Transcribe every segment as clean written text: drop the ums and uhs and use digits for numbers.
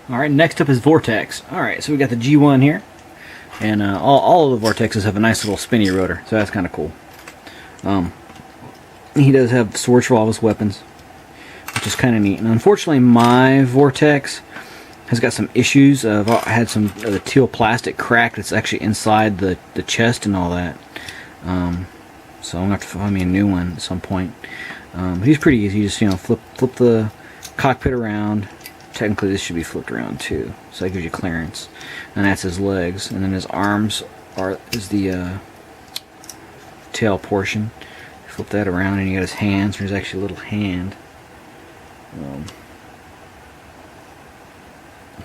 Alright, next up is Vortex. Alright, so we got the G1 here. And all of the Vortexes have a nice little spinny rotor, so that's kind of cool. He does have swords for all of his weapons, which is kind of neat. And unfortunately, my Vortex has got some issues. I've had some of the teal plastic crack that's actually inside the chest and all that. So I'm going to have to find me a new one at some point. But he's pretty easy. You just, flip the cockpit around. Technically this should be flipped around too, so that gives you clearance. And that's his legs, and then his arms is the tail portion. Flip that around and you got his hands. There's actually a little hand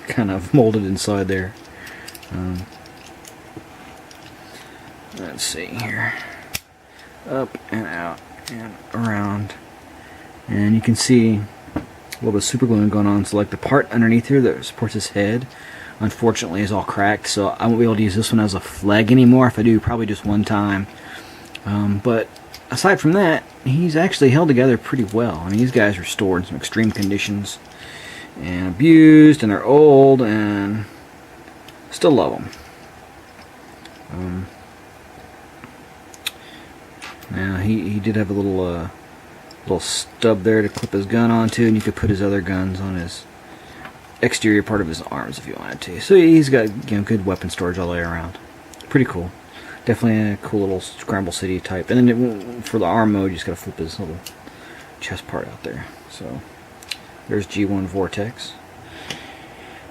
kind of molded inside there. Let's see here. Up and out and around, and you can see a little bit of super gluing going on. So like the part underneath here that supports his head, unfortunately, is all cracked. So I won't be able to use this one as a flag anymore. If I do, probably just one time. But aside from that, he's actually held together pretty well. I mean, these guys are stored in some extreme conditions and abused, and they're old, and still love them. Now he did have a little stub there to clip his gun onto, and you could put his other guns on his exterior part of his arms if you wanted to. So he's got good weapon storage all the way around. Pretty cool. Definitely a cool little Scramble City type. And then for the arm mode, you just gotta flip his little chest part out there. So there's G1 Vortex.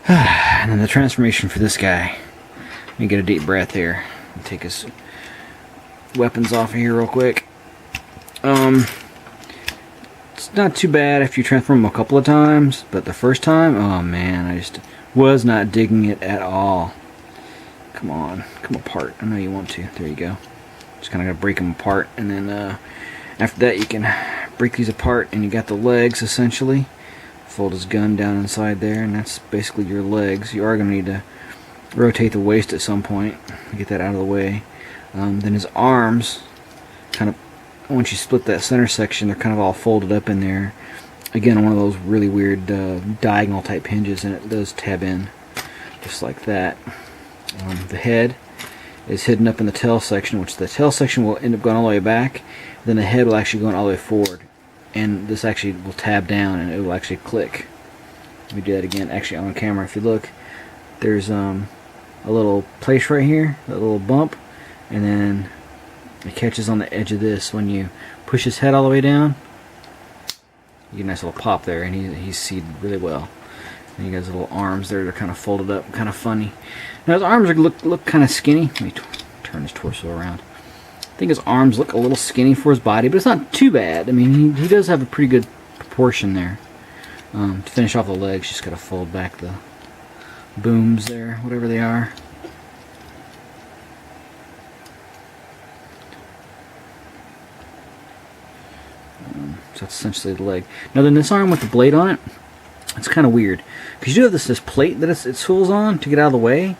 And then the transformation for this guy. Let me get a deep breath here and take his weapons off of here real quick. It's not too bad if you transform him a couple of times, but the first time, oh man, I just was not digging it at all. Come on, come apart. I know you want to. There you go. Just kind of gotta break them apart, and then after that you can break these apart, and you got the legs essentially. Fold his gun down inside there, and that's basically your legs. You are gonna need to rotate the waist at some point to get that out of the way. Then his arms, kind of, once you split that center section, they're kind of all folded up in there. Again, one of those really weird diagonal type hinges, and it does tab in just like that. The head is hidden up in the tail section, which the tail section will end up going all the way back. Then the head will actually go all the way forward, and this actually will tab down, and it will actually click. Let me do that again, actually on camera. If you look, there's a little place right here, a little bump, and then it catches on the edge of this. When you push his head all the way down, you get a nice little pop there, and he's seated really well. And you got his little arms there, they're kind of folded up, kind of funny. Now his arms look kind of skinny. Let me turn his torso around. I think his arms look a little skinny for his body, but it's not too bad. I mean, he does have a pretty good proportion there. To finish off the legs, just got to fold back the booms there, whatever they are. So that's essentially the leg. Now then, this arm with the blade on it, it's kind of weird, because you do have this plate that it swivels on to get out of the way,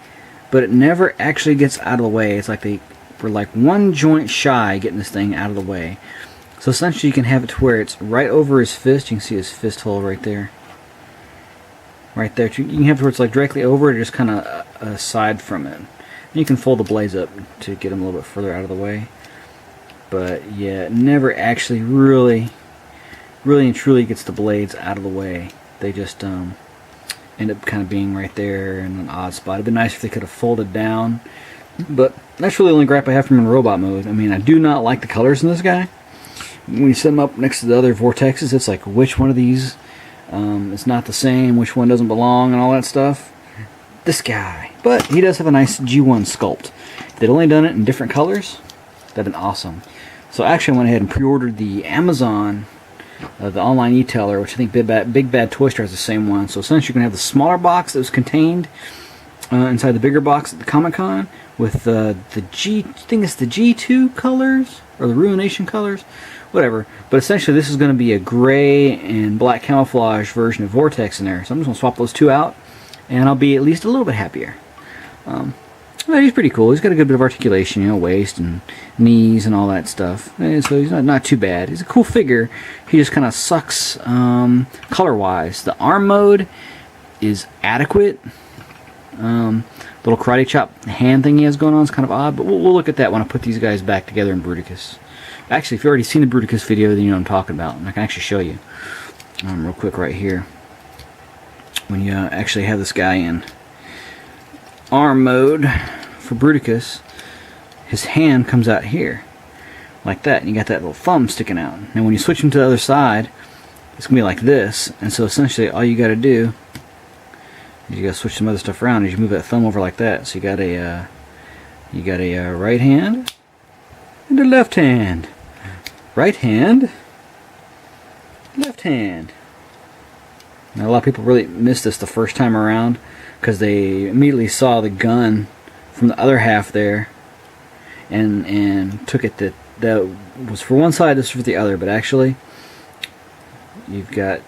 but it never actually gets out of the way. It's like we're like one joint shy getting this thing out of the way. So essentially you can have it to where it's right over his fist. You can see his fist hole right there. Right there. You can have it where it's like directly over it, or just kind of aside from it. And you can fold the blades up to get them a little bit further out of the way. But yeah, it never actually really and truly gets the blades out of the way. They just end up kind of being right there in an odd spot. It'd be nice if they could have folded down, but that's really the only gripe I have from him in robot mode. I mean, I do not like the colors in this guy. When you set them up next to the other Vortexes, it's like, which one of these is not the same, which one doesn't belong, and all that stuff. This guy. But he does have a nice G1 sculpt. If they'd only done it in different colors, that'd been awesome. So actually I went ahead and pre-ordered the Amazon, the online e-tailer, which I think Big Bad Toy Store has the same one. So essentially you can have the smaller box that was contained inside the bigger box at the Comic-Con with the G, I think it's the G2 colors, or the Ruination colors, whatever. But essentially this is going to be a gray and black camouflage version of Vortex in there. So I'm just going to swap those two out, and I'll be at least a little bit happier. Well, he's pretty cool. He's got a good bit of articulation, you know, waist and knees and all that stuff. And so he's not too bad. He's a cool figure. He just kind of sucks color-wise. The arm mode is adequate. Little karate chop hand thing he has going on is kind of odd, but we'll look at that when I put these guys back together in Bruticus. Actually, if you've already seen the Bruticus video, then you know what I'm talking about, and I can actually show you real quick right here. When you actually have this guy in arm mode for Bruticus, his hand comes out here like that, and you got that little thumb sticking out. And when you switch him to the other side, it's gonna be like this. And so essentially all you got to do is you got to switch some other stuff around as you move that thumb over like that. So you got a right hand and a left hand, right hand, left hand. Now, a lot of people really missed this the first time around because they immediately saw the gun from the other half there and took it that was for one side, this was for the other, but actually you've got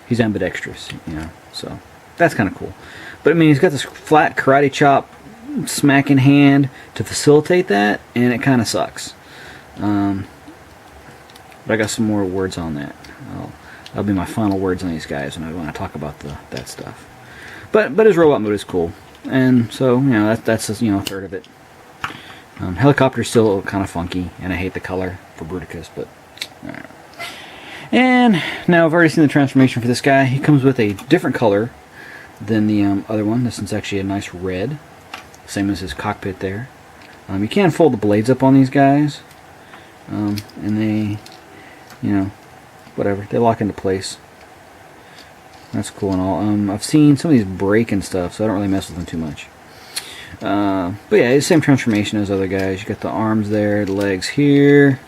he's ambidextrous, you know, so that's kind of cool. But I mean, he's got this flat karate chop smacking hand to facilitate that, and it kind of sucks. But I got some more words on that. That'll be my final words on these guys when I talk about that stuff. But his robot mode is cool, and so you know that's a third of it. Helicopter's still kind of funky, and I hate the color for Bruticus, but alright. And now I've already seen the transformation for this guy. He comes with a different color than the other one. This one's actually a nice red, same as his cockpit there. You can fold the blades up on these guys, and they, you know, whatever, they lock into place. That's cool and all. I've seen some of these break and stuff, so I don't really mess with them too much. But yeah, it's the same transformation as other guys. You got the arms there, the legs here,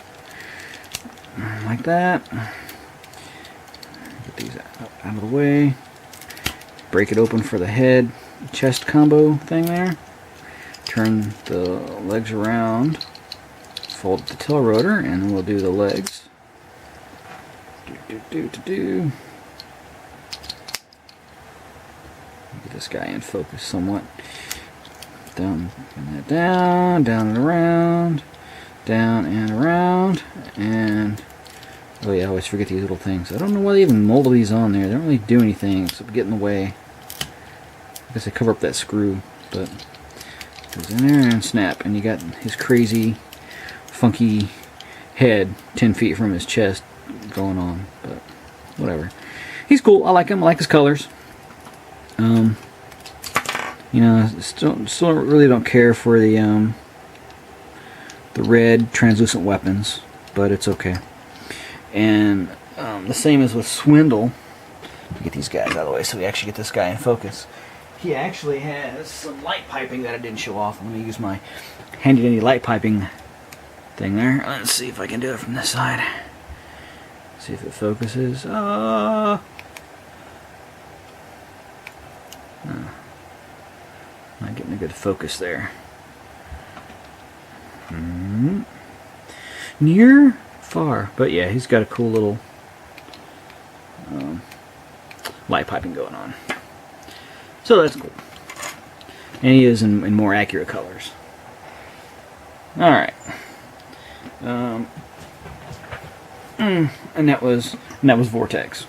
like that. Get these out of the way. Break it open for the head chest combo thing there. Turn the legs around, fold the tail rotor, and then we'll do the legs. Get this guy in focus somewhat. Down and down, down and around, down and around, and oh yeah, I always forget these little things. I don't know why they even mold these on there. They don't really do anything except get in the way. I guess they cover up that screw, but it goes in there and snap, and you got his crazy, funky head 10 feet from his chest going on, but whatever. He's cool. I like him. I like his colors. You know, still really don't care for the red translucent weapons, but it's okay. And the same as with Swindle. Get these guys out of the way so we actually get this guy in focus. He actually has some light piping that I didn't show off. Let me use my handy dandy light piping thing there. Let's see if I can do it from this side. See if it focuses. Not getting a good focus there. Near, far, but yeah, he's got a cool little light piping going on. So that's cool. And he is in more accurate colors. Alright. And that was Vortex.